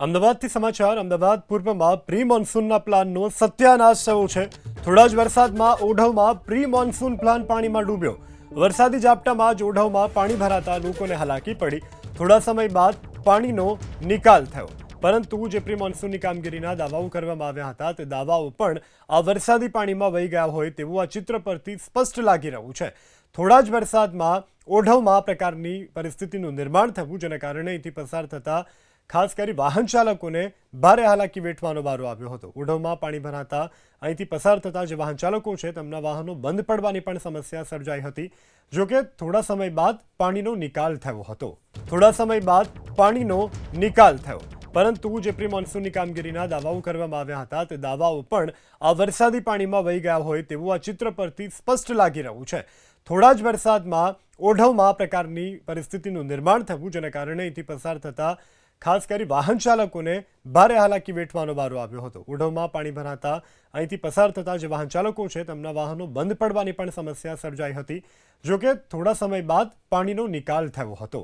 અમદાવાદથી સમાચાર અમદાવાદ પૂર્વમાં પ્રી મોન્સૂનના પ્લાનનો સત્યાનાશ થયો છે। થોડા જ વરસાદમાં ઓઢવમાં પ્રી મોન્સૂન પ્લાન પાણીમાં ડૂબ્યો। વરસાદી ઝાપટામાં જ ઓઢવમાં પાણી ભરાતા લોકોને હાલાકી પડી। થોડા સમય બાદ પાણીનો નિકાલ થયો, પરંતુ જે પ્રી મોન્સૂનની કામગીરીના દાવાઓ કરવામાં આવ્યા હતા તે દાવાઓ પણ આ વરસાદી પાણીમાં વહી ગયા હોય તેવું આ ચિત્ર પરથી સ્પષ્ટ લાગી રહ્યું છે। થોડા જ વરસાદમાં ઓઢવમાં આ પ્રકારની પરિસ્થિતિનું નિર્માણ થયું, જેના કારણે અહીંથી પસાર થતા ખાસ કરી વાહન ચાલકોને ભારે હાલાકી વેઠવાનો વારો આવ્યો હતો। ઓઢવમાં પાણી ભરાતા અહીંથી પસાર થતા જે વાહન ચાલકો છે તેમના વાહનો બંધ પડવાની પણ સમસ્યા સર્જાઈ હતી। જોકે થોડા સમય બાદ પાણીનો નિકાલ થયો હતો। પરંતુ જે પ્રી મોન્સૂનની કામગીરીના દાવાઓ કરવામાં આવ્યા હતા તે દાવાઓ પણ આ વરસાદી પાણીમાં વહી ગયા હોય તેવું આ ચિત્ર પરથી સ્પષ્ટ લાગી રહ્યું છે। થોડા જ વરસાદમાં ઓઢવમાં આ પ્રકારની પરિસ્થિતિનું નિર્માણ થયું, જેના કારણે અહીંથી પસાર થતા ખાસ કરી વાહન ચાલકોને ભારે હાલાકી વેઠવાનો વારો આવ્યો હતો। ઓઢવમાં પાણી ભરાતા અહીંથી પસાર થતા જે વાહન ચાલકો છે તેમના વાહનો બંધ પડવાની પણ સમસ્યા સર્જાઈ હતી। જોકે થોડા સમય બાદ પાણીનો નિકાલ થયો હતો।